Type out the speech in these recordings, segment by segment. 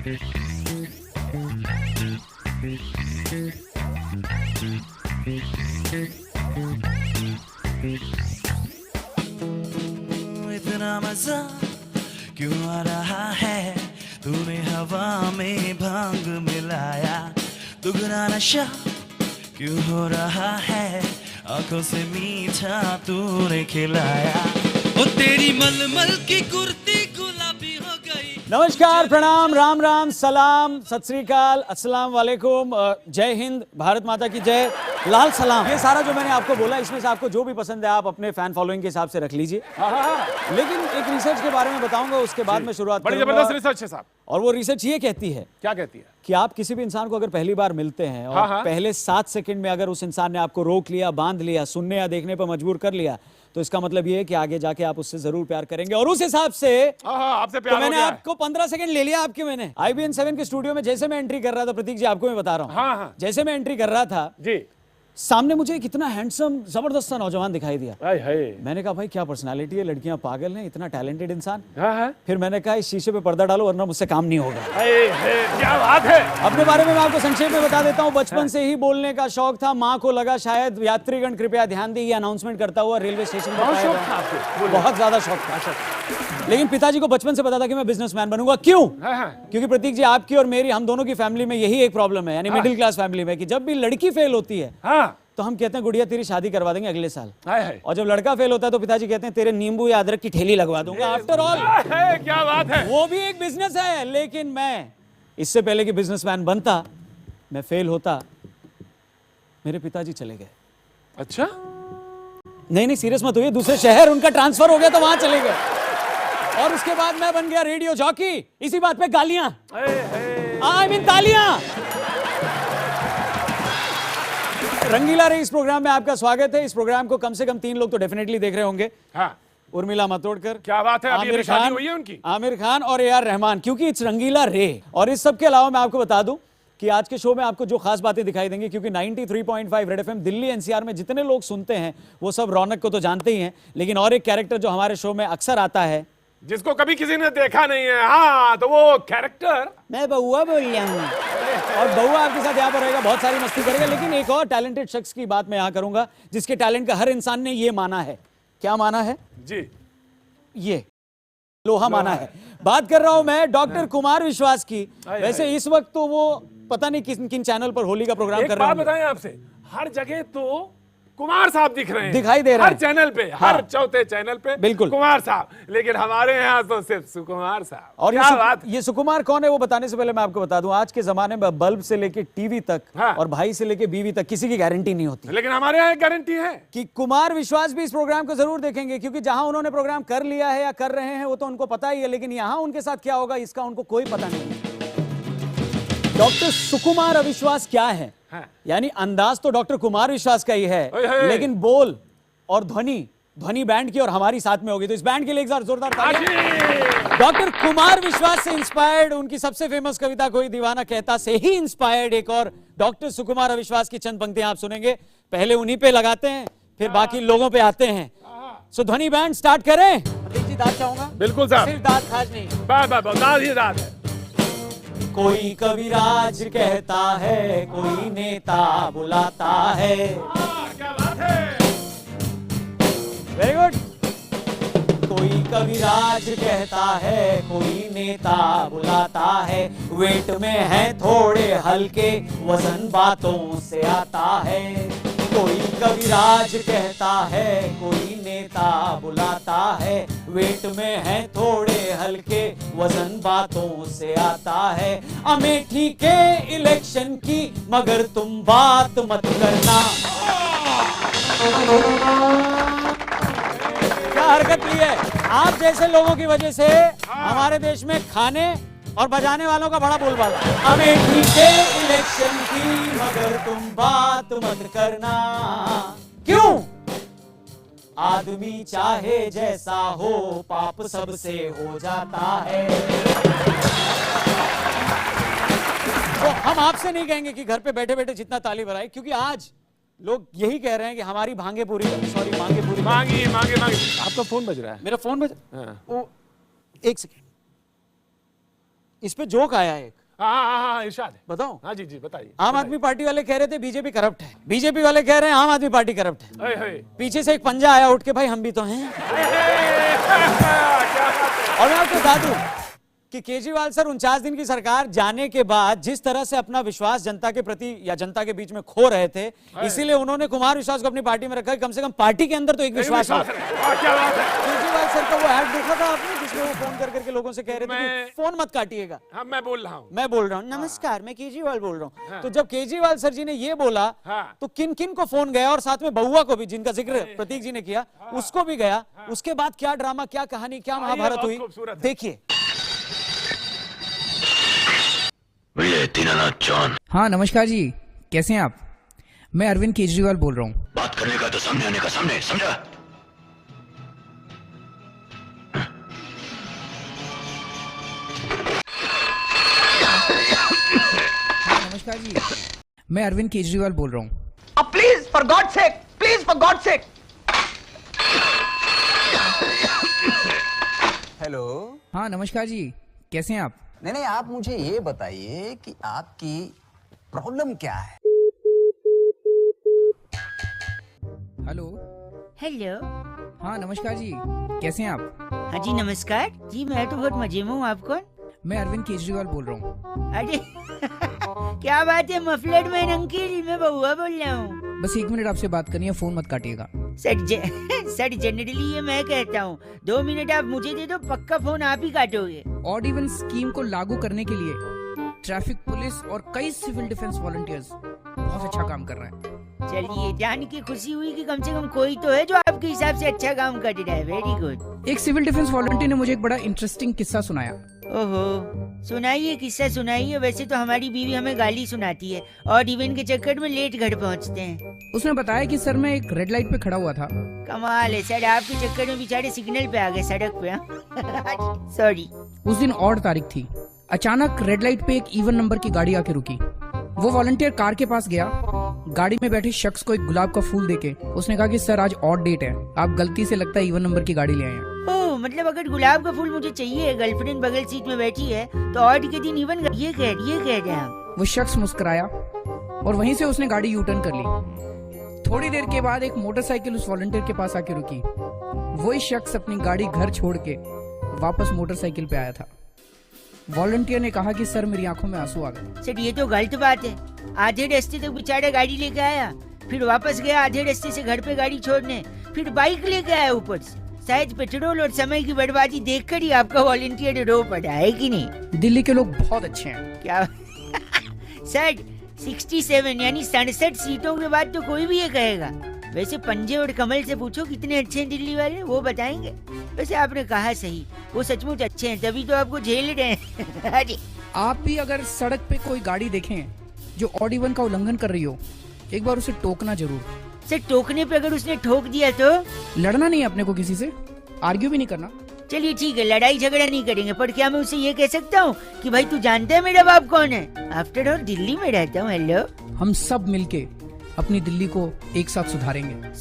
इतना मजा क्यों आ रहा है, तूने हवा में भांग मिलाया, दुगना नशा क्यों हो रहा है, आंखों से मीठा तूने खिलाया, ओ तेरी मलमल की कुर्ती गुलाबी हो गई। नमस्कार, प्रणाम, राम राम, सलाम, सत श्री अकाल, अस्सलाम वालेकुम, जय हिंद, भारत माता की जय, लाल सलाम। ये सारा जो मैंने आपको बोला, इसमें से आपको जो भी पसंद है आप अपने फैन फॉलोइंग के हिसाब से रख लीजिए। लेकिन एक रिसर्च के बारे में बताऊंगा, उसके बाद में शुरुआत बड़ी जबरदस्त रिसर्च है साहब। और वो रिसर्च ये कहती है, क्या कहती है? कि आप किसी भी इंसान को अगर पहली बार मिलते हैं और पहले 7 सेकंड में अगर उस इंसान ने आपको रोक लिया, बांध लिया, सुनने या देखने पर मजबूर कर लिया, तो इसका मतलब ये है कि आगे जाके आप उससे जरूर प्यार करेंगे। और उस हिसाब से आपसे प्यार तो मैंने हो गया आपको 15 सेकंड ले लिया आपके। मैंने IBN 7 के स्टूडियो में जैसे मैं एंट्री कर रहा था, प्रतीक जी आपको मैं बता रहा हूँ, जैसे मैं एंट्री कर रहा था जी, सामने मुझे एक इतना हैंडसम जबरदस्त सा नौजवान दिखाई दिया। हाय मैंने कहा भाई क्या पर्सनालिटी है, लड़कियां पागल हैं, इतना टैलेंटेड इंसान। फिर मैंने कहा इस शीशे पे पर्दा डालो वरना मुझसे काम नहीं होगा। क्या बात है। अपने बारे में मैं आपको संक्षेप में बता देता हूँ। बचपन से ही बोलने का शौक था। माँ को लगा शायद यात्रीगण कृपया ध्यान दें, ये अनाउंसमेंट करता हुआ रेलवे स्टेशन पर बहुत ज्यादा शौक था। लेकिन पिताजी को बचपन से पता था कि मैं बिजनेसमैन बनूंगा। क्यों? क्योंकि प्रतीक जी आपकी और मेरी, हम दोनों की फैमिली में यही एक प्रॉब्लम है, यानी मिडिल क्लास फैमिली में, कि जब भी लड़की फेल होती है तो हम कहते हैं गुड़िया तेरी शादी करवा देंगे अगले साल। और जब लड़का फेल होता है तो पिताजी कहते हैं तेरे नींबू या अदरक की ठेली लगवा दूंगा। आफ्टर ऑल क्या बात है, वो भी एक बिजनेस है। लेकिन मैं इससे पहले कि बिजनेसमैन बनता, मैं फेल होता, मेरे पिताजी चले गए। अच्छा? नहीं सीरियस मत होइए, दूसरे शहर उनका ट्रांसफर हो गया तो वहां चले गए। और उसके बाद मैं बन गया रेडियो जॉकी। इसी बात पे गालियां, आई मीन तालियां। रंगीला रे इस प्रोग्राम में आपका स्वागत है। इस प्रोग्राम को कम से कम 3 लोग तो डेफिनेटली देख रहे होंगे। उर्मिला मातोडकर, क्या बात है, आमिर खान, हुई है उनकी, आमिर खान और AR रहमान, क्योंकि इट्स रंगीला रे। और इस सब के अलावा मैं आपको बता दूं कि आज के शो में आपको जो खास बातें दिखाई देंगी, क्योंकि 93.5 रेड FM दिल्ली NCR में जितने लोग सुनते हैं वो सब रौनक को तो जानते ही हैं, लेकिन और एक कैरेक्टर जो हमारे शो में अक्सर आता है, जिसको कभी किसी ने देखा नहीं है, तो वो कैरेक्टर मैं बउआ बोल रहा हूँ। और बउआ आपके साथ यहाँ पर रहेगा, बहुत सारी मस्ती करेगा। लेकिन एक और टैलेंटेड शख्स की बात मैं यहाँ करूंगा, जिसके टैलेंट का हर इंसान ने ये माना है। क्या माना है जी? ये लोहा माना है। बात कर रहा हूं मैं डॉक्टर कुमार विश्वास की। वैसे इस वक्त तो वो पता नहीं किन किन चैनल पर होली का प्रोग्राम कर रहे हैं। बताएं आपसे, हर जगह तो कुमार साहब दिख रहे हैं, दिखाई दे रहे हैं हर चैनल पे, हर चौथे चैनल पे बिल्कुल कुमार साहब, लेकिन हमारे यहाँ तो सिर्फ सुकुमार साहब। और क्या बात? ये सुकुमार कौन है वो बताने से पहले मैं आपको बता दूं, आज के जमाने में बल्ब से लेके टीवी तक और भाई से लेके बीवी तक किसी की गारंटी नहीं होती, लेकिन हमारे यहाँ गारंटी है कि कुमार विश्वास भी इस प्रोग्राम को जरूर देखेंगे, क्योंकि जहां उन्होंने प्रोग्राम कर लिया है या कर रहे हैं वो तो उनको पता ही है, लेकिन यहां उनके साथ क्या होगा इसका उनको कोई पता नहीं। डॉक्टर सुकुमार अविश्वास क्या है? यानी अंदाज तो डॉक्टर कुमार विश्वास का ही है, लेकिन बोल और ध्वनि बैंड की और हमारी साथ में होगी। तो इस बैंड के लिए एक बार जोरदार तालियां। डॉक्टर कुमार विश्वास से इंस्पायर्ड, उनकी सबसे फेमस कविता कोई दीवाना कहता से ही इंस्पायर्ड एक और डॉक्टर सुकुमार अविश्वास की चंद पंक्तियां आप सुनेंगे। पहले उन्हीं पे लगाते हैं, फिर बाकी लोगों पे आते हैं। सो ध्वनि बैंड स्टार्ट करें। दाद चाहूंगा। बिल्कुल साहब, सिर्फ दाद खाज नहीं, दाद ही दाद है। कोई कविराज कहता है, कोई नेता बुलाता है। क्या बात है, वेरी गुड। कोई कविराज कहता है, कोई नेता बुलाता है, वेट में है थोड़े हल्के, वजन बातों से आता है। कोई कविराज कहता है, कोई नेता बुलाता है, वेट में है थोड़े हल्के, वजन बातों से आता है। अमेठी के इलेक्शन की मगर तुम बात मत करना। क्या हरकत ली है? आप जैसे लोगों की वजह से हमारे देश में खाने और बजाने वालों का बड़ा बोलबाला। अमेठी के इलेक्शन की मगर तुम बात मत करना। क्यों? आदमी चाहे जैसा हो, पाप सबसे हो जाता है। तो हम आपसे नहीं कहेंगे कि घर पे बैठे बैठे जितना ताली बजाए, क्योंकि आज लोग यही कह रहे हैं कि हमारी भांगे पूरी, सॉरी मांगे पूरी। मांगी मांगे मांगी। आपका फोन बज रहा है? मेरा फोन बज, वो एक सेकेंड। इस पे जोक आया एक, हाँ इरशाद। बताओ। हाँ जी बताइए। आम आदमी पार्टी वाले कह रहे थे बीजेपी करप्ट है, बीजेपी वाले कह रहे हैं आम आदमी पार्टी करप्ट है। पीछे से एक पंजा आया उठ के, भाई हम भी तो हैं। और मैं आपको बता दूं कि केजरीवाल सर 49 दिन की सरकार जाने के बाद जिस तरह से अपना विश्वास जनता के प्रति या जनता के बीच में खो रहे थे, इसीलिए उन्होंने कुमार विश्वास को अपनी पार्टी में रखा। कम से कम पार्टी के अंदर तो एक विश्वास हो। केजरीवाल सर का वो ऐड देखा था आपने जिसमें वो फोन कर करके लोगों से कह रहे थे कि फोन मत काटिएगा। हाँ, मैं बोल रहा हूँ, नमस्कार, मैं केजरीवाल बोल रहा हूँ। तो जब केजरीवाल सर जी ने ये बोला तो किन किन को फोन गया, और साथ में बउआ को भी, जिनका जिक्र प्रतीक जी ने किया, उसको भी गया। उसके बाद क्या ड्रामा, क्या कहानी, क्या महाभारत हुई, देखिए। हाँ नमस्कार जी, कैसे हैं आप? मैं अरविंद केजरीवाल बोल रहा हूँ। बात करने का तो सामने आने का, सामने, समझा? हाँ नमस्कार जी, मैं अरविंद केजरीवाल बोल रहा हूँ। Please for God sake, please for God sake. Hello. हाँ नमस्कार जी, कैसे हैं आप? नहीं, आप मुझे ये बताइए कि आपकी प्रॉब्लम क्या है। हेलो। हेलो। हाँ नमस्कार जी, कैसे हैं आप? हाँ जी नमस्कार जी, मैं तो बहुत मजे में हूँ। आप कौन? मैं अरविंद केजरीवाल बोल रहा हूँ। अरे क्या बात है, मफलर मैन अंकिल, मैं बउआ बोल रहा हूँ। बस 1 मिनट आपसे बात करनी है, फोन मत काटिएगा। सर जनरली ये मैं कहता हूँ, 2 मिनट आप मुझे दे दो, पक्का फोन आप ही काटोगे। ऑड इवन स्कीम को लागू करने के लिए ट्रैफिक पुलिस और कई सिविल डिफेंस वॉलंटियर्स बहुत अच्छा काम कर रहे हैं। चलिए, जान की खुशी हुई कि कम से कम कोई तो है जो आपके हिसाब से अच्छा काम कर रहा है। Very good. एक सिविल डिफेंस वॉलंटियर ने मुझे एक बड़ा इंटरेस्टिंग किस्सा सुनाया। ओहो, सुनाइए, किस्सा सुनाइए। वैसे तो हमारी बीवी हमें गाली सुनाती है और इवेंट के चक्कर में लेट घर पहुंचते हैं। उसने बताया कि सर, मैं एक रेड लाइट पे खड़ा हुआ था। कमाल है सर, आपके चक्कर में बेचारे सिग्नल पे आ गए, सड़क पे। सॉरी। उस दिन और तारीख थी। अचानक रेड लाइट पे एक इवन नंबर की गाड़ी आके रुकी। वो वॉलंटियर कार के पास गया, गाड़ी में बैठे शख्स को एक गुलाब का फूल देके उसने कहा कि सर आज ऑड डेट है, आप गलती से लगता है इवन नंबर की गाड़ी ले आए हैं। ओह, मतलब अगर गुलाब का फूल मुझे चाहिए, गर्लफ्रेंड बगल सीट में बैठी है, तो ऑड के दिन इवन ये कह रहे हैं। वो शख्स मुस्कुराया और वहीं से उसने गाड़ी यू टर्न कर ली। थोड़ी देर के बाद एक मोटरसाइकिल उस वॉलंटियर के पास आके रुकी। वही शख्स अपनी गाड़ी घर छोड़ के वापस मोटरसाइकिल पे आया था। वॉलंटियर ने कहा कि सर मेरी आंखों में आंसू आ गए। सर ये तो गलत बात है। आधे रास्ते तक बेचारा गाड़ी लेके आया, फिर वापस गया आधे रास्ते से घर पे गाड़ी छोड़ने, फिर बाइक लेके आया ऊपर से। शायद पेट्रोल और समय की बर्बादी देखकर ही आपका वॉलंटियर रो पड़ा है कि नहीं? दिल्ली के लोग बहुत अच्छे हैं। क्या? सर 67 यानी 67 सीटों के बाद तो कोई भी ये कहेगा। वैसे पंजे और कमल से पूछो कितने अच्छे हैं दिल्ली वाले, वो बताएंगे। वैसे आपने कहा सही, वो सचमुच अच्छे हैं, तभी तो आपको झेल रहे हैं। अरे आप भी अगर सड़क पे कोई गाड़ी देखें जो ऑड इवन का उल्लंघन कर रही हो, एक बार उसे टोकना जरूर। सर टोकने पे अगर उसने ठोक दिया तो? लड़ना नहीं अपने को किसी से, आर्ग्यू भी नहीं करना। चलिए ठीक है, लड़ाई झगड़ा नहीं करेंगे, पर क्या मैं उसे ये कह सकता हूँ कि भाई तू जानता है मेरा बाप कौन है? आफ्टर ऑल दिल्ली में रहता हूँ। हेलो। हम सब मिलके अपनी दिल्ली को एक साथ सुधारेंगे।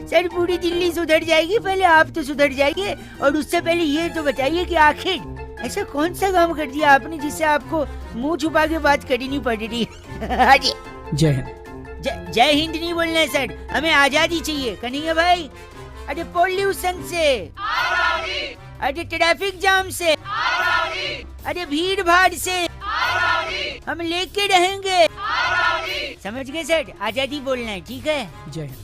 सर पूरी दिल्ली सुधर जाएगी, पहले आप तो सुधर जाइए। और उससे पहले ये तो बताइए कि आखिर ऐसा कौन सा काम कर दिया आपने जिससे आपको मुंह छुपा के बात करनी पड़ रही? जय हिंद। जय हिंद नहीं बोलना है सर, हमें आजादी चाहिए। कन्हैया भाई, अरे पोल्यूशन से, अरे ट्रैफिक जाम से, अरे भीड़ भाड़ से हम लेके रहेंगे। समझ गए सर? आजादी बोलना है, ठीक है? जय हिंद।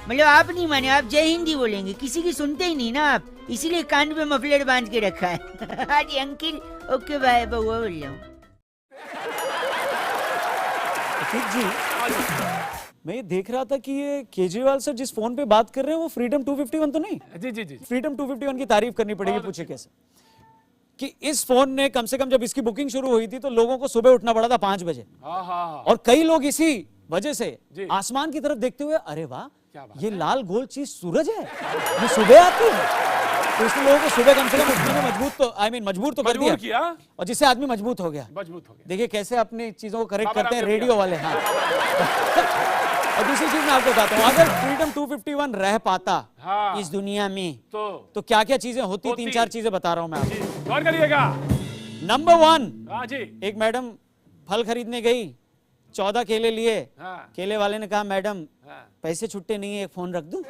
मतलब आप नहीं माने, आप जय हिंदी बोलेंगे, किसी की सुनते ही नहीं ना आप, इसीलिए कान पे मफलर बांध के रखा है। अरे अंकिल, ओके बाय, बउआ बोल रहा हूँ। जी, मैं ये देख रहा था कि ये केजरीवाल सर जिस फोन पे बात कर रहे हैं वो फ्रीडम 251 तो नहीं? जी फ्रीडम 251 की तारीफ करनी पड़ेगी। पूछे कैसे कि इस फोन ने कम से कम जब इसकी बुकिंग शुरू हुई थी तो लोगों को सुबह उठना पड़ा था 5 बजे, और कई लोग इसी वजह से आसमान की तरफ देखते हुए, अरे वाह ये लाल गोल चीज सूरज है, ये सुबह आती है। तो इसने लोगों को सुबह कम से कम उठने में मजबूर तो कर दिया, और जिससे आदमी मजबूत हो गया। देखिए कैसे अपनी चीजों को करेक्ट करते हैं रेडियो वाले। हाँ। और दूसरी चीज मैं आपको बताता हूँ, अगर फ्रीडम 251 रह पाता इस दुनिया में तो क्या क्या चीजें होती? 3-4 चीजें बता रहा हूँ मैं आपको। गौर करिएगा। नंबर 1, हाँ जी। एक मैडम फल खरीदने गई, 14 केले लिए। हाँ। केले वाले ने कहा मैडम हाँ। पैसे छुट्टे नहीं है, एक फोन रख दूं?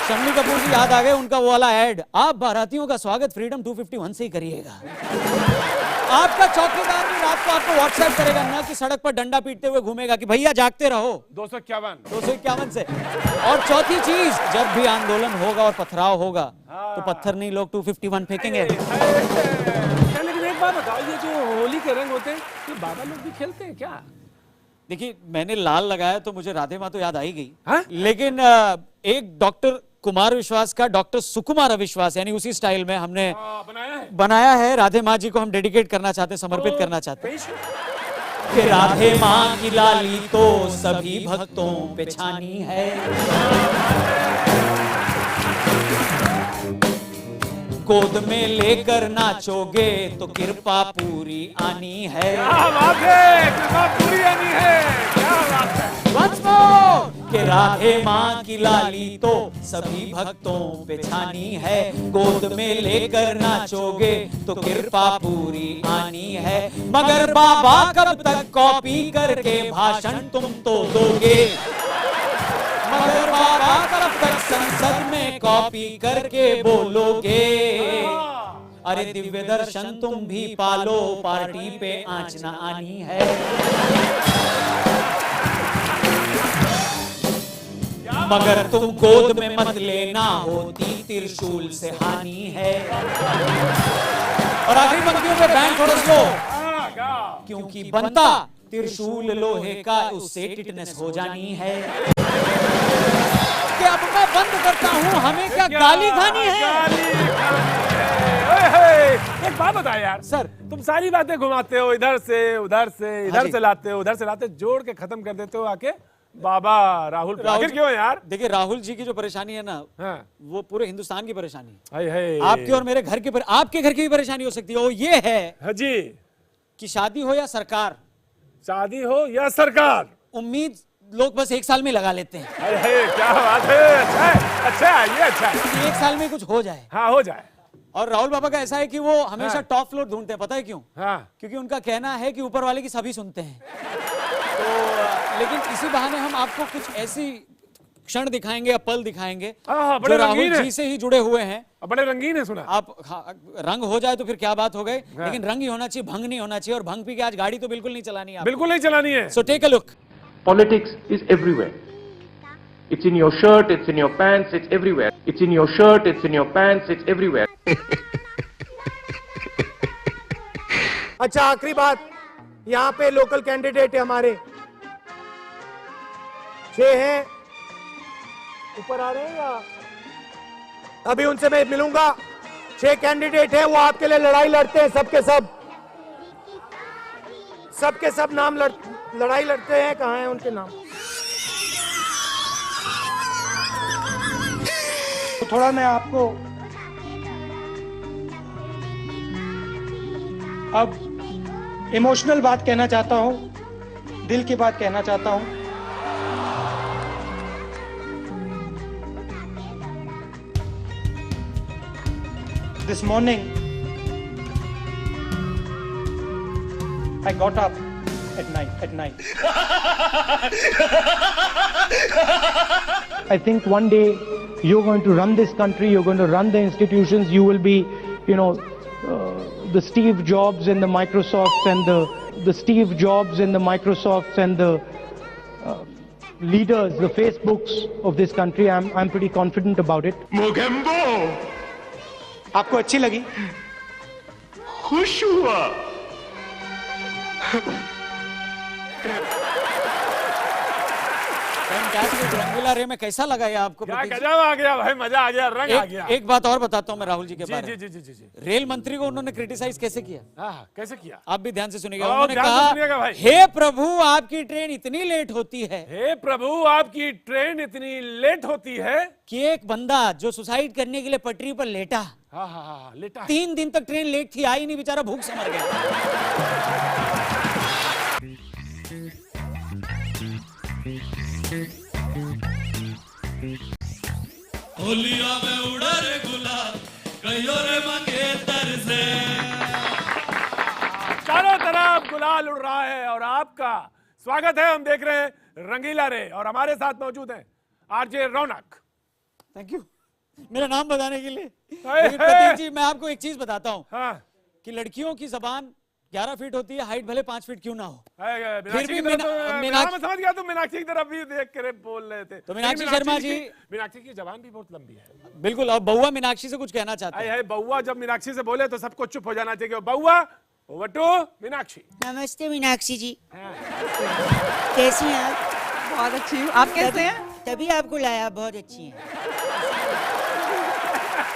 शम्मी कपूर जी याद आ गए, उनका वो वाला एड, आप बारातियों का स्वागत फ्रीडम 251 से ही करिएगा। आपका चौकीदार भी रात को आपको व्हाट्सएप करेगा ना कि सड़क पर डंडा पीटते हुए घूमेगा कि भैया जागते रहो। 251 से। और चौथी चीज, जब भी आंदोलन होगा और पथराव होगा तो पत्थर नहीं, लोग 251 फेंकेंगे। लेकिन एक बात बताओ, ये जो होली के रंग होते हैं ये बाबा लोग भी खेलते हैं क्या? देखिए मैंने लाल लगाया तो मुझे राधे माँ तो याद आई गई। हाँ? लेकिन एक डॉक्टर कुमार विश्वास का डॉक्टर सुकुमार अविश्वास, यानी उसी स्टाइल में हमने बनाया है। राधे माँ जी को हम डेडिकेट करना चाहते हैं, समर्पित करना चाहते हैं। कि राधे माँ की लाली तो सभी भक्तों पे छानी है, गोद में लेकर नाचोगे तो कृपा पूरी आनी है। क्या बात है, कृपा पूरी आनी है, क्या बात है। Once more! कि राधे माँ की लाली तो सभी भक्तों पे छानी है, गोद में लेकर नाचोगे तो कृपा पूरी आनी है। मगर बाबा कब तक कॉपी करके भाषण तुम तो दोगे, मगर बाबा कब तक संसद में कॉपी करके बोलोगे। अरे दिव्य दर्शन तुम भी पालो, पार्टी पे आंच ना आनी है। मगर तुम गोद में मत लेना, होती त्रिशूल से हानि है। और आखिरी पंक्तियों पे बैंड थोड़ा स्लो, क्योंकि बनता त्रिशूल लोहे का, उससे टिटनेस हो जानी है। कि अब मैं बंद करता हूँ, हमें क्या गाली खानी है? एक बात बता यार सर, तुम सारी बातें घुमाते हो, इधर से उधर से, हाँ इधर जी। से लाते हो, उधर से लाते, जोड़ के खत्म कर देते हो आके बाबा राहुल। आखिर क्यों यार? देखिए राहुल जी की जो परेशानी है ना, हाँ। वो पूरे हिंदुस्तान की परेशानी है। हाय हाय। आपके और मेरे घर की आपके घर की भी परेशानी हो सकती है। वो ये है हाँ जी, कि शादी हो या सरकार, शादी हो या सरकार, उम्मीद लोग बस 1 साल में लगा लेते हैं हाय हाय, क्या बात है। अच्छा है, अच्छा है, ये अच्छा है। कि 1 साल में कुछ हो जाए। हाँ हो जाए। और राहुल बाबा का ऐसा है कि वो हमेशा हाँ। टॉप फ्लोर ढूंढते हैं, पता है क्यों? हाँ। क्योंकि उनका कहना है कि ऊपर वाले की सभी सुनते हैं। तो लेकिन इसी बहाने हम आपको कुछ ऐसी क्षण दिखाएंगे या पल दिखाएंगे हाँ, बड़े जो राहुल रंगीन है। जी से ही जुड़े हुए हैं। बड़े रंगीन है, सुना। आप रंग हो जाए तो फिर क्या बात हो गई, लेकिन रंग ही होना चाहिए, भंग नहीं होना चाहिए। और भंग पी के आज गाड़ी तो बिल्कुल नहीं चलानी है। बिल्कुल नहीं चलानी है। So take a look. Politics is everywhere. It's in your shirt, it's in your pants, it's everywhere. It's in your shirt, it's in your pants, it's everywhere. अच्छा आखिरी बात, यहाँ पे लोकल कैंडिडेट है हमारे 6 हैं, ऊपर आ रहे हैं या अभी उनसे मैं मिलूंगा। 6 कैंडिडेट हैं, वो आपके लिए लड़ाई लड़ते हैं, सबके सब नाम लड़ाई लड़ते हैं। कहाँ हैं उनके नाम? तो थोड़ा मैं आपको अब इमोशनल बात कहना चाहता हूं, दिल की बात कहना चाहता हूं। This morning I got up at night. I think one day you're going to run this country, you're going to run the institutions, you will be, the Steve Jobs and the Microsofts and the Steve Jobs and the Microsofts and the leaders, the Facebooks of this country. I'm pretty confident about it. Mogambo आपको अच्छी लगी? खुश हुआ। Fantastic. रंगीला रे में कैसा लगा ये आपको? क्या प्रतीक जी? गजब आ गया भाई, मजा आ गया, रंग आ गया। एक बात और बताता हूं मैं राहुल जी के जी बारे जी में। जी जी जी जी। रेल मंत्री को उन्होंने क्रिटिसाइज कैसे किया? हाँ, कैसे किया? आप भी ध्यान से सुनिएगा। हाँ, उन्होंने ध्यान से कहा, सुनिएगा भाई। हे प्रभु आपकी ट्रेन इतनी लेट होती है, हे प्रभु आपकी ट्रेन इतनी लेट होती है कि एक बंदा जो सुसाइड करने के लिए पटरी पर लेटा, हाँ हाँ हाँ, लेटा है। 3 दिन तक ट्रेन लेट थी, आई नहीं, बेचारा भूख से मर गया। होलिया में उड़ा रे गुलाल, कहियो रे मंगे तरस गुलाल उड़ रहा है और आपका स्वागत है। हम देख रहे हैं रंगीला रे और हमारे साथ मौजूद हैं आरजे रौनक। थैंक यू मेरा नाम बताने के लिए। हाय, लेकिन प्रतीक जी मैं आपको एक चीज बताता हूँ हाँ कि लड़कियों की जबान 11 फीट होती है, हाइट भले 5 फीट क्यों ना हो। मीनाक्षी की भी तरफ तो मैं समझ गया, तुम मीनाक्षी की तरफ भी देख कर बोल रहे थे। तो मीनाक्षी शर्मा जी, मीनाक्षी की जबान भी बहुत लंबी है। बिल्कुल। और बउआ मीनाक्षी से कुछ कहना चाहते हैं। है बउआ जब मीनाक्षी से बोले तो सबको चुप हो जाना चाहिए। बउआ ओवर टू मीनाक्षी। नमस्ते मीनाक्षी जी, कैसी हैं आप? बहुत अच्छी हूँ, आप कैसे हैं? तभी आपको लाया, बहुत अच्छी हैं।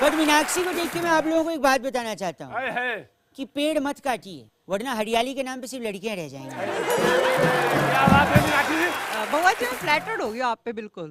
बट मीनाक्षी को देख के मैं आप लोगों को एक बात बताना चाहता हूँ कि पेड़ मत काटिए, वरना हरियाली के नाम पे सिर्फ लड़कियां रह जाएंगी। क्या बात है मीनाक्षी जी? बउआ जी मैं फ्लैटर्ड हो गया आप पे बिल्कुल।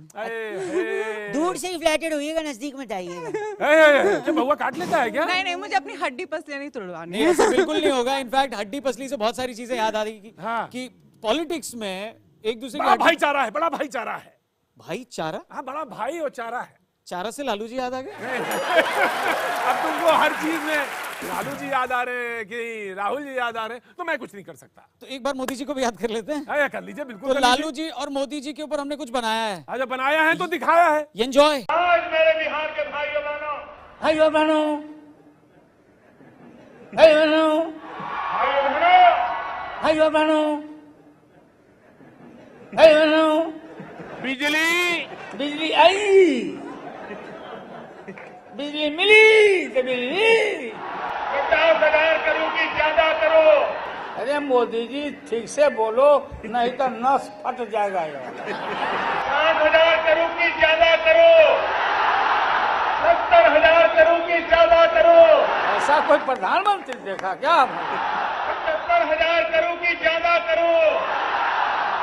दूर से ही फ्लैटेड होइएगा, नजदीक मत आइएगा। बउआ काट लेता है क्या? नहीं नहीं, मुझे अपनी हड्डी पसलियां नहीं तोड़वानी। नहीं ऐसा बिल्कुल नहीं होगा। इनफैक्ट हड्डी पसली से बहुत सारी चीजें याद आ रही हाँ। कि पॉलिटिक्स में एक दूसरे बड़ा की भाईचारा है, बड़ा भाईचारा है। भाईचारा? हाँ बड़ा भाई और चारा है। चारा से लालू जी याद आ गए? अब तुमको हर चीज में लालू जी याद आ रहे हैं कि राहुल जी याद आ रहे हैं, तो मैं कुछ नहीं कर सकता। तो एक बार मोदी जी को भी याद कर लेते हैं। कर लीजिए, बिल्कुल तो कर लालू लीजिए। जी और मोदी जी के ऊपर हमने कुछ बनाया है। अच्छा बनाया है तो दिखाया है। एंजॉय। आज मेरे बिहार के भाइयों बहनों, भाइयों बहनों, भाइयों बहनों, भाइयों बहनों, भाइयों बहनों, बिजली बिजली आई, बिजली मिली तो बिजली। 50,000 करो कि ज्यादा करो। अरे मोदी जी ठीक से बोलो, नहीं तो नस फट जाएगा। 60,000 करो कि ज्यादा करो। 70,000 करो कि ज्यादा करो। ऐसा कोई प्रधानमंत्री देखा क्या? 75,000 करो कि ज्यादा करो।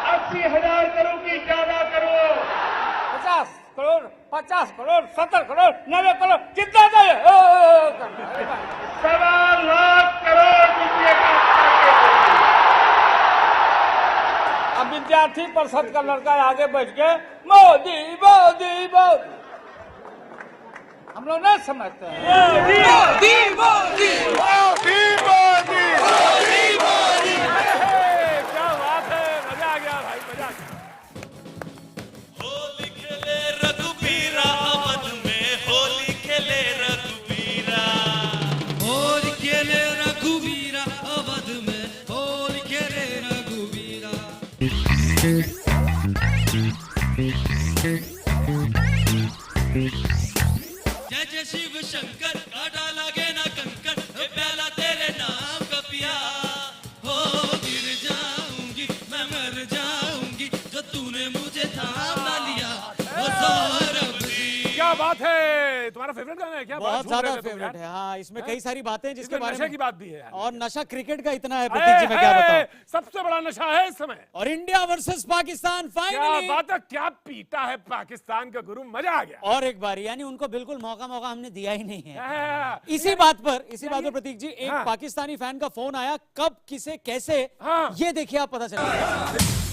80,000 करो कि ज्यादा करो। 50 करोड़, 50 करोड़, 70 करोड़, 90 करोड़, कितना चाहिए? 1.25 लाख करोड़ रुपये का अब विद्यार्थी परिषद का लड़का आगे बैठ के मोदी मोदी मोदी, हम लोग नहीं समझते हैं। मोदी मोदी मोदी मोदी मोदी मोदी मोदी। क्या बात है, मजा आ गया भाई, मजा आ गया। होली खेले रघुबीरा अवध में, होली खेले रघुबीरा, होली खेले रघुबीरा अवध में, होली खेले रघुबीरा। जय जय शिव शंकर, काटा लगे ना कंकर, प्याला तेरे नाम का पिया। हो गिर जाऊंगी मैं, मर जाऊंगी, जो तूने मुझे थाम ना लिया। ओ सौरभ दी। क्या बात है, तुम्हारा फेवरेट गाना है क्या? बहुत झूम ज्यादा रहे थे तुम फेवरेट यार। है। हाँ, इसमें कई सारी बातें हैं जिसके इसमें बारे नशे में की बात भी है यार। और नशा क्रिकेट का इतना है प्रतीक जी, मैं क्या बताऊं। सबसे बड़ा नशा है इस समय। और इंडिया वर्सेस पाकिस्तान क्या फाइनली। बात है, क्या पीटा है पाकिस्तान का गुरु, मजा आ गया। और एक बार यानी उनको बिल्कुल मौका हमने दिया ही नहीं है। हाँ, इसी बात पर प्रतीक जी एक हाँ। पाकिस्तानी फैन का फोन आया, कब किसे कैसे, हाँ। ये देखिए आप पता चलेगा।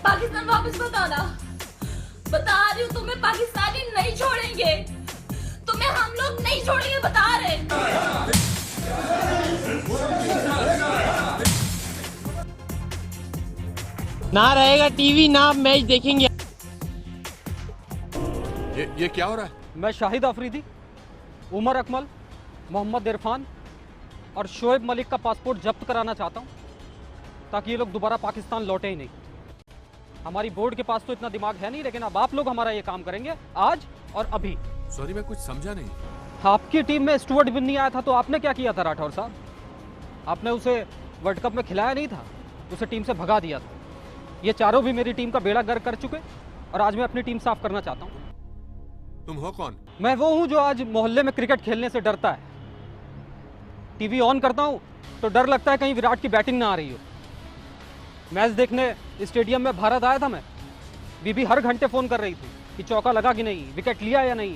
पाकिस्तान वापस मत आना, बता रही हूँ तुम्हें, पाकिस्तानी नहीं छोड़ेंगे, तुम्हें हम लोग नहीं छोड़ेंगे, बता रहे। ना रहेगा टीवी ना मैच देखेंगे। ये क्या हो रहा है? मैं शाहिद अफरीदी, उमर अकमल, मोहम्मद इरफान और शोएब मलिक का पासपोर्ट जब्त कराना चाहता हूँ ताकि ये लोग दोबारा पाकिस्तान लौटे ही नहीं। हमारी बोर्ड के पास तो इतना दिमाग है नहीं, लेकिन अब आप लोग हमारा ये काम करेंगे आज और अभी। सॉरी मैं कुछ समझा नहीं। आपकी टीम में स्टुअर्ट विन नहीं आया था तो आपने क्या किया था राठौर साहब? आपने उसे वर्ल्ड कप में खिलाया नहीं था, उसे टीम से भगा दिया था। ये चारों भी मेरी टीम का बेड़ा गर्क कर चुके और आज मैं अपनी टीम साफ करना चाहता हूँ। तुम हो कौन? मैं वो हूँ जो आज मोहल्ले में क्रिकेट खेलने से डरता है। टीवी ऑन करता हूँ तो डर लगता है कहीं विराट की बैटिंग ना आ रही हो। मैच देखने स्टेडियम में भारत आया था मैं, बीबी हर घंटे फ़ोन कर रही थी कि चौका लगा कि नहीं, विकेट लिया या नहीं।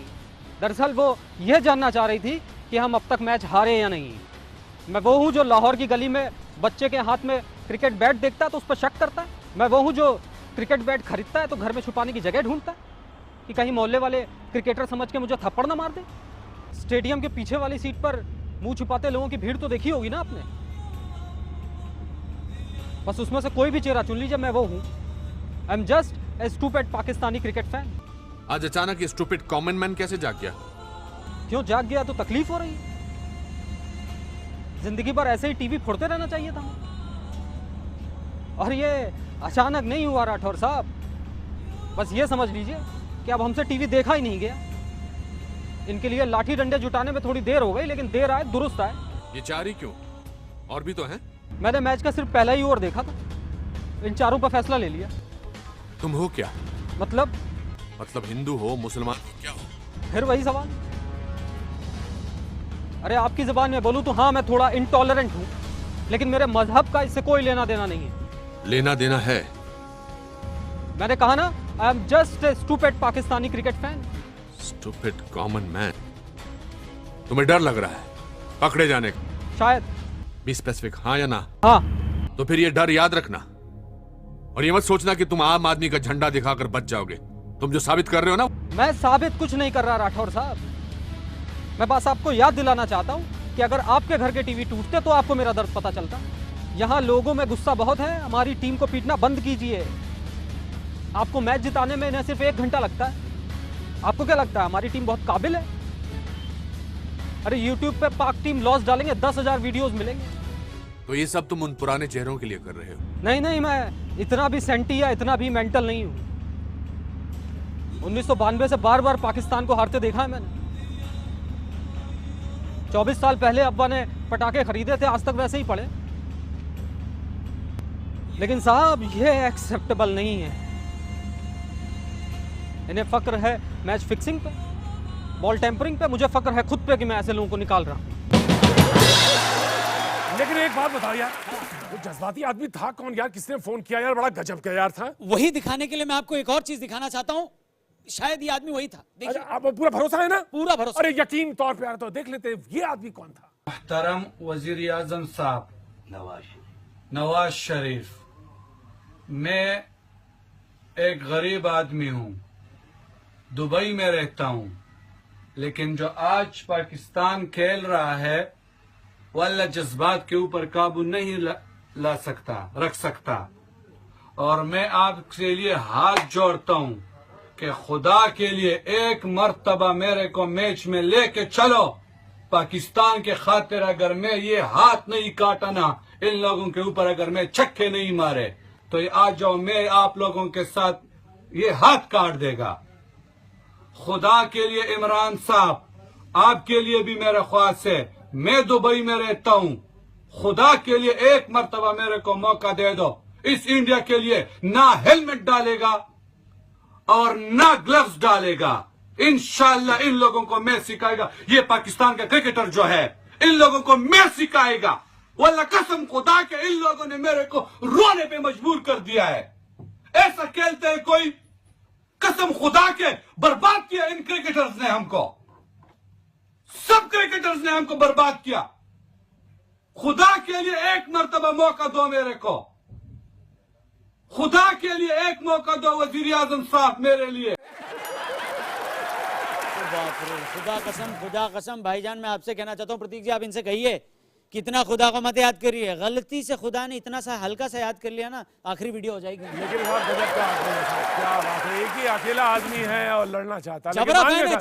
दरअसल वो ये जानना चाह रही थी कि हम अब तक मैच हारे या नहीं। मैं वो हूँ जो लाहौर की गली में बच्चे के हाथ में क्रिकेट बैट देखता है तो उस पर शक करता है। मैं वो हूँ जो क्रिकेट बैट खरीदता है तो घर में छुपाने की जगह ढूंढता है कि कहीं मोहल्ले वाले क्रिकेटर समझ के मुझे थप्पड़ ना मार दे। स्टेडियम के पीछे वाली सीट पर मुंह छुपाते लोगों की भीड़ तो देखी होगी ना आपने। बस उसमें से कोई भी चेहरा चुन लीजिए, मैं वो हूं। I am just a stupid Pakistani cricket fan. आज अचानक ये स्टूपिड कॉमन मैन कैसे जाग गया? क्यों जाग गया? तो तकलीफ हो रही है। जिंदगी भर ऐसे ही टीवी फोड़ते रहना चाहिए था। और ये अचानक नहीं हुआ राठौर साहब। बस ये समझ लीजिए कि अब हमसे टीवी देखा ही नहीं गया। इनके लिए लाठी डंडे जुटाने में थोड़ी देर हो गई, लेकिन देर आए दुरुस्त आए। ये चार ही क्यों? और भी तो हैं। मैंने मैच का सिर्फ पहला ही ओवर देखा था, इन चारों पर फैसला ले लिया। तुम हो क्या? मतलब हिंदू हो, मुसलमान हो, क्या हो? फिर वही सवाल। अरे आपकी जुबान में बोलूं तो हाँ, मैं थोड़ा इंटॉलरेंट हूं, लेकिन मेरे मजहब का इससे कोई लेना देना नहीं है। लेना देना है। मैंने कहा ना, I am just a stupid Pakistani cricket fan. Stupid common man. तुम्हें डर लग रहा है पकड़े जाने का? शायद। बी स्पेसिफिक, हाँ या ना? हाँ। तो फिर ये डर याद रखना, और ये मत सोचना कि तुम आम आदमी का झंडा दिखाकर बच जाओगे। तुम जो साबित कर रहे हो ना। मैं साबित कुछ नहीं कर रहा राठौर साहब। मैं बस आपको याद दिलाना चाहता हूं कि अगर आपके घर के टीवी टूटते तो आपको मेरा दर्द पता चलता। यहां लोगों में गुस्सा बहुत है, हमारी टीम को पीटना बंद कीजिए। आपको मैच जिताने में इन्हें सिर्फ 1 घंटा लगता है। आपको क्या लगता है हमारी टीम बहुत काबिल है? अरे YouTube पे पाक टीम लॉस डालेंगे, 10,000 वीडियोस मिलेंगे। तो ये सब तुम उन पुराने चेहरों के लिए कर रहे हो? नहीं, मैं इतना भी सेंटी या इतना भी मेंटल नहीं हूं। 1992 से बार बार पाकिस्तान को हारते देखा है मैंने। 24 साल पहले अब्बा ने पटाखे खरीदे थे, आज तक वैसे ही पड़े। लेकिन साहब ये एक्सेप्टेबल नहीं है। इन्हें फक्र है मैच फिक्सिंग पे, बॉल टेम्परिंग पे। मुझे फक्र है खुद पे कि मैं ऐसे लोगों को निकाल रहा हूं। लेकिन एक बात बताओ यार, वो जज्बाती आदमी था कौन यार? किसने फोन किया यार? बड़ा गजब का यार था। वही दिखाने के लिए मैं आपको एक और चीज दिखाना चाहता हूँ। शायद ये आदमी वही था। देखिए, आप पूरा भरोसा है ना? पूरा भरोसा। अरे यकीन तौर पे यार, तो देख लेते ये आदमी कौन था। मुहतरम वजीर आजम साहब नवाज शरीफ, मैं एक गरीब आदमी हूँ, दुबई में रहता हूँ, लेकिन जो आज पाकिस्तान खेल रहा है वो अल्लाह जज्बात के ऊपर काबू नहीं रख सकता। और मैं आपके लिए हाथ जोड़ता हूँ कि खुदा के लिए एक मर्तबा मेरे को मैच में लेके चलो। पाकिस्तान के खातिर अगर मैं ये हाथ नहीं काटा ना इन लोगों के ऊपर, अगर मैं छक्के नहीं मारे, तो आ जाओ, मैं आप लोगों के साथ ये हाथ काट देगा। खुदा के लिए इमरान साहब, आपके लिए भी मेरा ख्वाहिश है, मैं दुबई में रहता हूँ, खुदा के लिए एक मर्तबा मेरे को मौका दे दो। इस इंडिया के लिए ना हेलमेट डालेगा और ना ग्लव्स डालेगा। इंशाल्लाह इन लोगों को मैं सिखाएगा। ये पाकिस्तान का क्रिकेटर जो है, इन लोगों को मैं सिखाएगा। वल्लाह कसम खुदा के इन लोगों ने मेरे को रोने पे मजबूर कर दिया है। ऐसा खेलते हैं कोई? कसम खुदा के बर्बाद किया इन क्रिकेटर्स ने हमको, सब क्रिकेटर्स ने हमको बर्बाद किया। खुदा के लिए एक मर्तबा मौका दो मेरे को, खुदा के लिए एक मौका दो वजीर आजम साहब मेरे लिए। खुदा कसम भाईजान, मैं आपसे कहना चाहता हूँ, प्रतीक जी आप इनसे कहिए कितना खुदा को मत याद करिए। गलती से खुदा ने इतना सा हल्का सा याद कर लिया ना, आखिरी वीडियो हो जाएगी। लेकिन गजब का आदमी है, क्या बात है। एक ही अकेला आदमी है और लड़ना चाहता है। जबरा फैन है,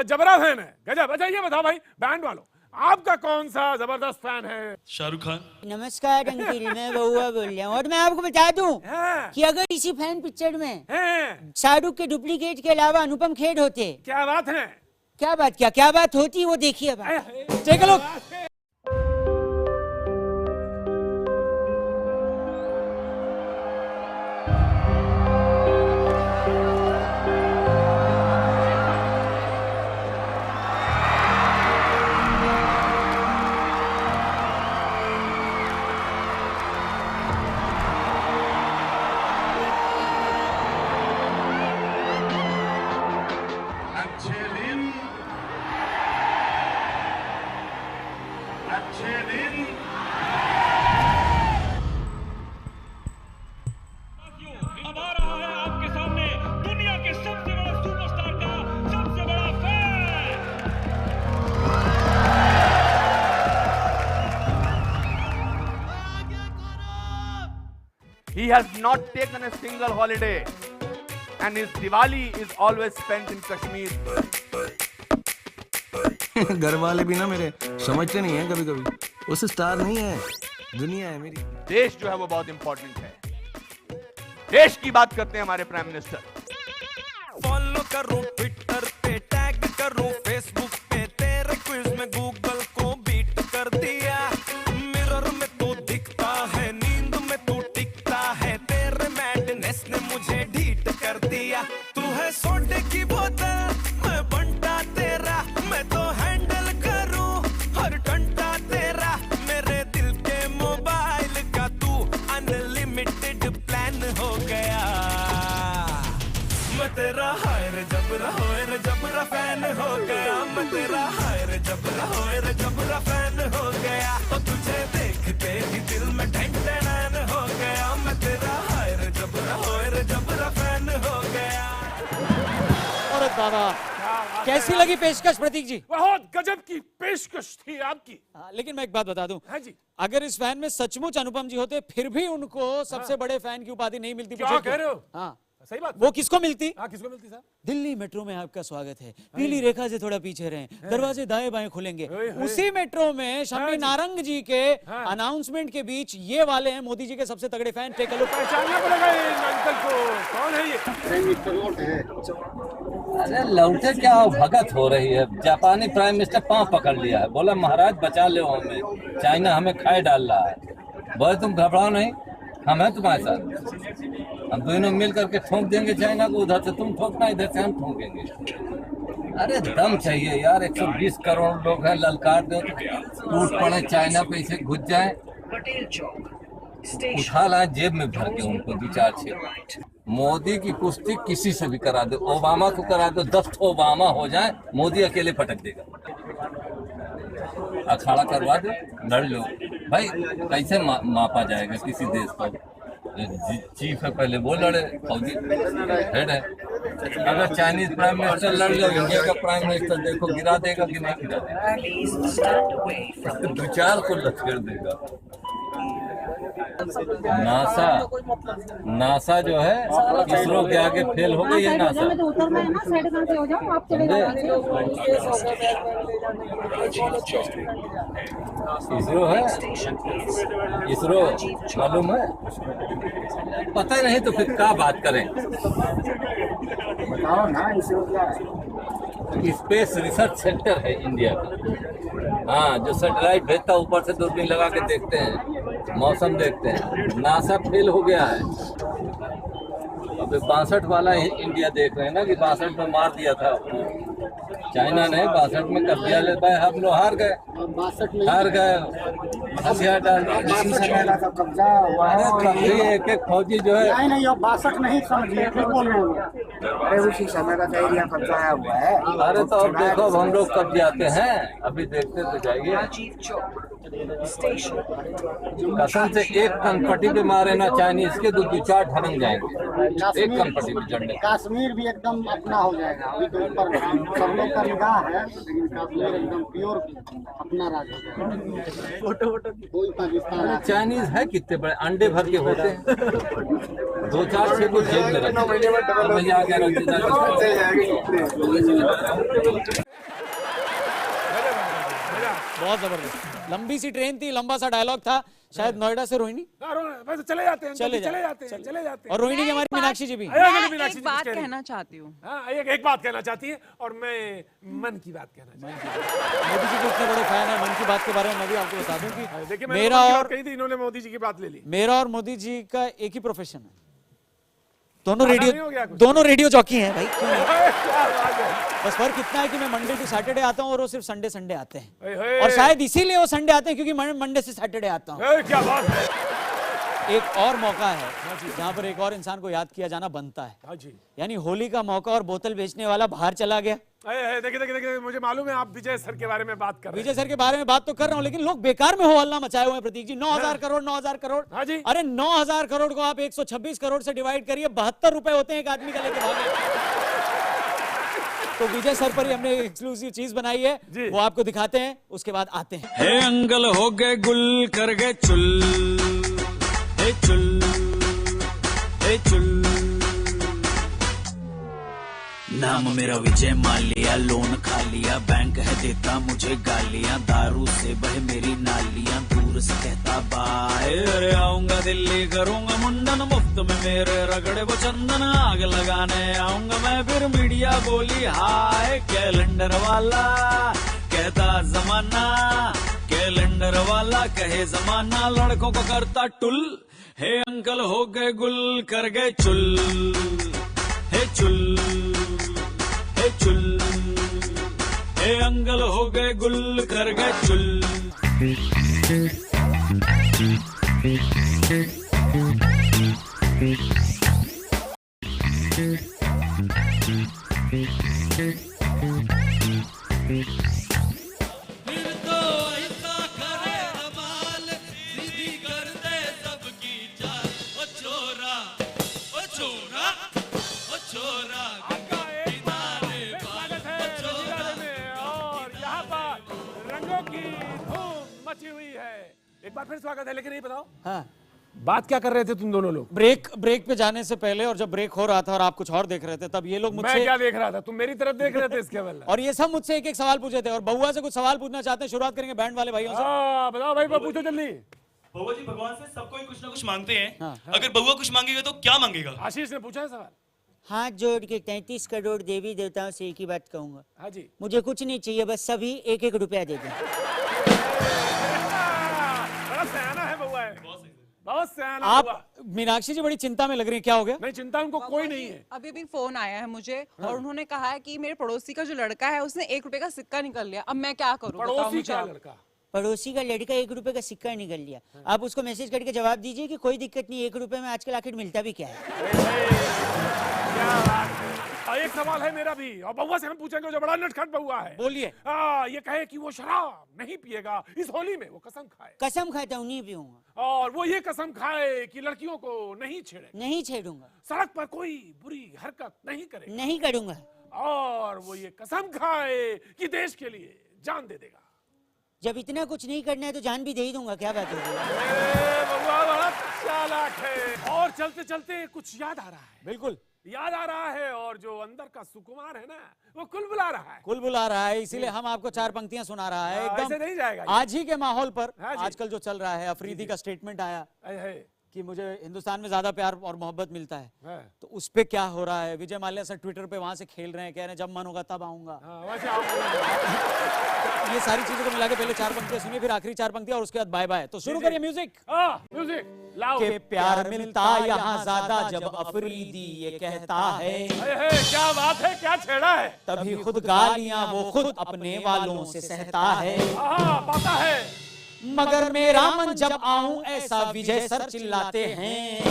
जबरा फैन है। गजब। अच्छा ये बताओ भाई, बैंड वालों, आपका कौन सा जबरदस्त फैन है? शाहरुख खान। नमस्कार अंकिल, मैं बहुआ बोल रहा हूँ। और मैं आपको बता दूं कि अगर इसी फैन पिक्चर में शाहरुख के डुप्लीकेट के अलावा अनुपम खेर होते, क्या बात है, क्या बात होती, वो देखिए। Take a look. has not taken a single holiday, and his Diwali is always spent in Kashmir. घर वाले भी ना मेरे समझते नहीं है कभी कभी, उस स्टार नहीं है, दुनिया है मेरी। देश जो है वो बहुत इंपॉर्टेंट है। देश की बात करते हैं हमारे प्राइम मिनिस्टर। फॉलो करूं ट्विटर पे, टैग करूं फेसबुक पे, तेरे क्विज में गूगल को बीट कर दिया। मिरर में तू दिखता है, नींद में तू टिकता है, तेरे मैडनेस ने मुझे ढीठ कर दिया। तू है सोडे की बोतल, मैं बंटा तेरा, मैं तो हैंडल करूं हर घंटा तेरा। मेरे दिल के मोबाइल का तू अनलिमिटेड प्लान हो गया। मैं तेरा हायर जबरा फैन हो गया। मैं तेरा हायर जबरा फैन हो गया। तो तुझे देखते ही दिल में ढंढन हो गया। मैं तेरा हायर जबरा फैन हो गया। और दादा कैसी लगी पेशकश प्रतीक जी? बहुत गजब की पेशकश थी आपकी। लेकिन मैं एक बात बता दूं, हाँ जी, अगर इस फैन में सचमुच अनुपम जी होते फिर भी उनको सबसे बड़े फैन की उपाधि नहीं मिलती। क्या कह रहे हो? हाँ सही बात। वो किसको मिलती? किसको मिलती साहब? दिल्ली मेट्रो में आपका स्वागत है, पीली रेखा से थोड़ा पीछे रहें, दरवाजे दाएं बाएं खुलेंगे। उसी मेट्रो में शम्मी नारंग जी के अनाउंसमेंट के बीच ये वाले हैं मोदी जी के सबसे तगड़े फैन। Take a look. पहचानना पड़ेगा इन अंकल को, कौन है ये? अरे लौटे क्या भगत हो रही है। जापानी प्राइम मिनिस्टर पांव पकड़ लिया है, बोला महाराज बचा लो हमें, चाइना हमें खाए डाल रहा है। बोले तुम घबराओ नहीं, हम हैं तुम्हारे साथ, हम दोनों मिल करके ठोक देंगे चाइना को। उधर से तुम ठोकना, इधर से हम ठोकेंगे। अरे दम चाहिए यार, 120 करोड़ लोग हैं, ललकार दो टूट पड़े चाइना पे, इसे घुस जाए, उठा लाए जेब में भर के उनको 2-4-6। मोदी की कुश्ती किसी से भी करा दो, ओबामा को करा दो, 10 ओबामा हो जाए, मोदी अकेले पटक देगा। अखाड़ा करवा दो, लड़ लो भाई। कैसे मापा जाएगा किसी देश को? चीफ है पहले वो लड़े, फौजी हेड है। अगर चाइनीज प्राइम मिनिस्टर लड़ लो, इंडिया का प्राइम मिनिस्टर देखो गिरा देगा कि नहीं गिरा देगा, 2-4 को लश्कर देगा। नासा जो है इसरो के आगे फेल हो गई है। नासा इसरो है, इसरो मालूम है? पता नहीं तो फिर क्या बात करें? बताओ ना, इसरो क्या है? स्पेस रिसर्च सेंटर है इंडिया का। हाँ, जो सैटेलाइट भेजता है ऊपर से दूरबीन लगा के देखते हैं, मौसम देखते हैं। नासा फेल हो गया है। अब 62 वाला इंडिया देख रहे हैं ना कि 62 में मार दिया था चाइना ने, 62 में कब्जा ले पाए, हम लोग हार गए, हथियार डाल कब्जा हुआ है। एक फौजी जो है नहीं 62 नहीं समझिए, फिर बोल रहे हो। अरे उसी समय का एरिया कब्जाया हुआ है। अरे तो अब देखो, अब हम लोग कब जाते हैं, अभी देखते तो जाइए। कसम से एक कनपट्टी पे मारे ना चाइनीज के, 2-4 ढरंग जाएंगे एक कनपट्टी पे चढ़ने। कश्मीर भी एकदम अपना हो जाएगा। अभी तो ऊपर सब लोग का निगाह है, लेकिन कश्मीर एकदम प्योर अपना राज्य है। कोई पाकिस्तान चाइनीज है कितने बड़े, अंडे भर के होते हैं, 2-4 को जेब में रखते। बहुत जबरदस्त, लंबी सी ट्रेन थी, लंबा सा डायलॉग था। शायद नोएडा से रोहिणी, चले जाते हैं। और रोहिणी की हमारी मीनाक्षी जी भी। एक बात कहना चाहती हूँ। एक बात कहना चाहती है, और मैं मन की बात कहना चाहती हूँ। मोदी जी के इतने बड़े फैन है, मन की बात के बारे में मैं भी आपको बता दूं कि देखिए, मेरा और कही थी, इन्होंने मोदी जी की बात ले ली। मेरा और मोदी जी का एक ही प्रोफेशन है, दोनों रेडियो जॉकी हैं भाई। बस फर्क इतना है कि मैं मंडे टू सैटरडे आता हूँ और वो सिर्फ संडे आते हैं, और शायद इसीलिए वो संडे आते हैं क्योंकि मंडे से सैटरडे आता हूँ। क्या बात है। एक और मौका है जहाँ पर एक और इंसान को याद किया जाना बनता है। यानी होली का मौका और बोतल बेचने वाला बाहर चला गया। देखिए, मुझे मालूम है आप विजय सर के बारे में बात कर रहे हैं। विजय सर के बारे में बात तो कर रहा हूँ, लेकिन लोग बेकार में हो हल्ला मचाए हुए हैं प्रतीक जी। 9,000 करोड़ 9,000 करोड़। हाँ जी। अरे 9,000 करोड़ को आप 126 करोड़ से डिवाइड करिए, 72 रुपए होते हैं एक आदमी का, लेके भागे। तो विजय सर पर ही हमने एक्सक्लूसिव चीज बनाई है, वो आपको दिखाते हैं, उसके बाद आते हैं। हे अंगल हो गए गुल कर गए चुल, हे चुल हे चुल। नाम मेरा विजय माल्या, लोन खा लिया, बैंक है देता मुझे गालियां, दारू से बह मेरी नालियां, दूर से कहता बाय। अरे आऊंगा दिल्ली करूंगा मुंडन, मुफ्त में मेरे रगड़े वो चंदन, आग लगाने आऊंगा मैं फिर मीडिया बोली हाय। कैलेंडर वाला कहता जमाना, कैलेंडर वाला कहे जमाना, लड़कों को करता टुल। हे अंकल हो गए गुल, कर गए चुल। हे चुल, हे चुल, हे अंकल हो गए गुल, कर गए चुल। एक बार फिर स्वागत है, लेकिन ये बताओ हाँ बात क्या कर रहे थे तुम दोनों लोग? ब्रेक पे जाने से पहले, और जब ब्रेक हो रहा था और आप कुछ और देख रहे थे, तब ये लोग मुझसे मैं क्या देख रहा था? तुम मेरी तरफ देख रहे थे इसके पहले। और ये सब मुझसे एक एक सवाल पूछे थे, और बउआ से कुछ सवाल पूछना चाहते हैं। शुरुआत करेंगे बैंड वाले भाइयों से। बताओ भाई, पूछो जल्दी। बउआ जी भगवान से सबको कुछ ना कुछ मांगते हैं, अगर बउआ कुछ मांगेगा तो क्या मांगेगा? आशीष ने पूछा है सवाल। हाथ जोड़ के 33 करोड़ देवी देवताओं से एक ही बात कहूंगा। हाँ जी। मुझे कुछ नहीं चाहिए, बस सभी 1-1 रुपया दे दें। बड़ा सयाना है बउआ है, बहुत सयाना। आप मीनाक्षी जी बड़ी चिंता में लग रही हैं, क्या हो गया? नहीं, चिंता उनको कोई नहीं है। अभी भी फोन आया है मुझे और उन्होंने कहा है कि मेरे पड़ोसी का जो लड़का है उसने 1 रुपए का सिक्का निकल लिया। अब मैं क्या करूं? पड़ोसी का लड़का? पड़ोसी का लड़का 1 रुपए का सिक्का निकल लिया। आप उसको मैसेज करके जवाब दीजिए कि कोई दिक्कत नहीं, 1 रुपए में आजकल आखिर मिलता भी क्या है। एक सवाल है मेरा भी, और बउआ से हम पूछेंगे जो बड़ा नटखट बउआ है। बोलिए। ये कहे कि वो शराब नहीं पिएगा, इस होली में वो कसम खाए। कसम खाता हूँ नहीं पीऊंगा। और वो ये कसम खाए कि लड़कियों को नहीं छेड़े, नहीं छेड़ूंगा। सड़क पर कोई बुरी हरकत नहीं करे, नहीं करूंगा। और वो ये कसम खाए कि देश के लिए जान दे देगा। जब इतना कुछ नहीं करना है तो जान भी दे ही दूंगा, क्या बात है? बउआ बड़ा चालाक है। और चलते चलते कुछ याद आ रहा है। बिल्कुल याद आ रहा है, और जो अंदर का सुकुमार है ना, वो कुल बुला रहा है। कुल बुला रहा है, इसीलिए हम आपको 4 पंक्तियां सुना रहा है। एकदम ऐसे नहीं जाएगा। आज ही के माहौल पर, हाँ जी। आजकल जो चल रहा है, अफरीदी का स्टेटमेंट आया कि मुझे हिंदुस्तान में ज्यादा प्यार और मोहब्बत मिलता है, तो उस पे क्या हो रहा है? विजय माल्या सर ट्विटर पे वहां से खेल रहे हैं, कह रहे हैं जब मन होगा तब आऊंगा। ये सारी चीजों को मिला के पहले 4 पंक्तियां सुनिए, फिर आखिरी 4 पंक्तियां, और उसके बाद बाय बाय। तो शुरू करिए म्यूजिक। म्यूजिक लाओ। के प्यार मिलता यहाँ ज्यादा जब अफरीदी ये कहता है। क्या बात है, क्या छेड़ा है? तभी खुद गालियां वो खुद अपने वालों से सहता है। पता है। मगर मेरा मन जब आऊं ऐसा विजय सर चिल्लाते हैं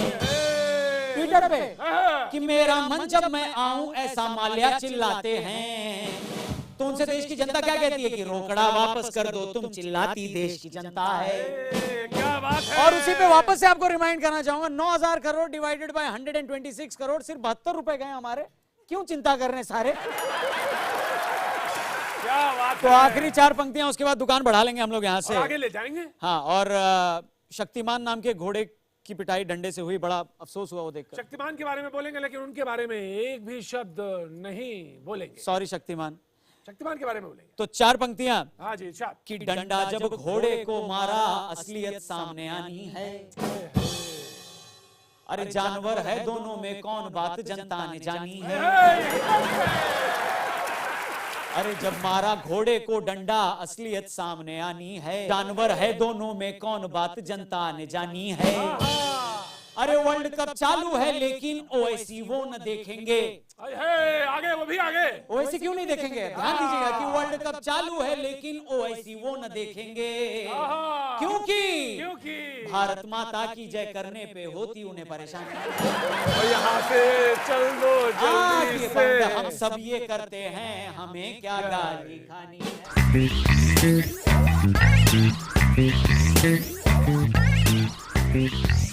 ट्विटर पे कि मेरा मन जब मैं आऊं ऐसा माल्या चिल्लाते हैं। तो उनसे देश की जनता क्या कहती है कि रोकड़ा वापस कर दो, तुम चिल्लाती देश की जनता है। क्या बात है। और उसी पे वापस से आपको रिमाइंड करना चाहूंगा, 9000 करोड़ डिवाइडेड बाय 126 करोड़, सिर्फ 72 रुपए गए हमारे। क्यों चिंता कर रहे हैं सारे? क्या बात तो आखिरी 4 पंक्तियां, उसके बाद दुकान बढ़ा लेंगे हम लोग यहाँ से, आगे ले जाएंगे। हाँ, और शक्तिमान नाम के घोड़े की पिटाई डंडे से हुई, बड़ा अफसोस हुआ वो देखकर। शक्तिमान के बारे में बोलेंगे, लेकिन उनके बारे में एक भी शब्द नहीं बोलेंगे। सॉरी शक्तिमान। शक्तिमान के बारे में बोलेंगे। तो 4 पंक्तियां। हाँ जी, कि डंडा जब घोड़े को मारा असलियत सामने आनी है। अरे जानवर है दोनों में कौन बात जनता ने जानी है। अरे जब मारा घोड़े को डंडा असलियत सामने आनी है। जानवर है दोनों में कौन बात जनता ने जानी है। अरे वर्ल्ड कप चालू है लेकिन ओएसी वो न देखेंगे। आगे, वो भी आगे। ओएसी क्यों नहीं देखेंगे? ध्यान दीजिएगा कि वर्ल्ड कप चालू है लेकिन ओएसी वो न देखेंगे। क्योंकि भारत माता की जय करने पे होती उन्हें परेशानी। यहाँ से चल दो जल्दी से। हम सब ये करते हैं, हमें क्या गाली खानी है।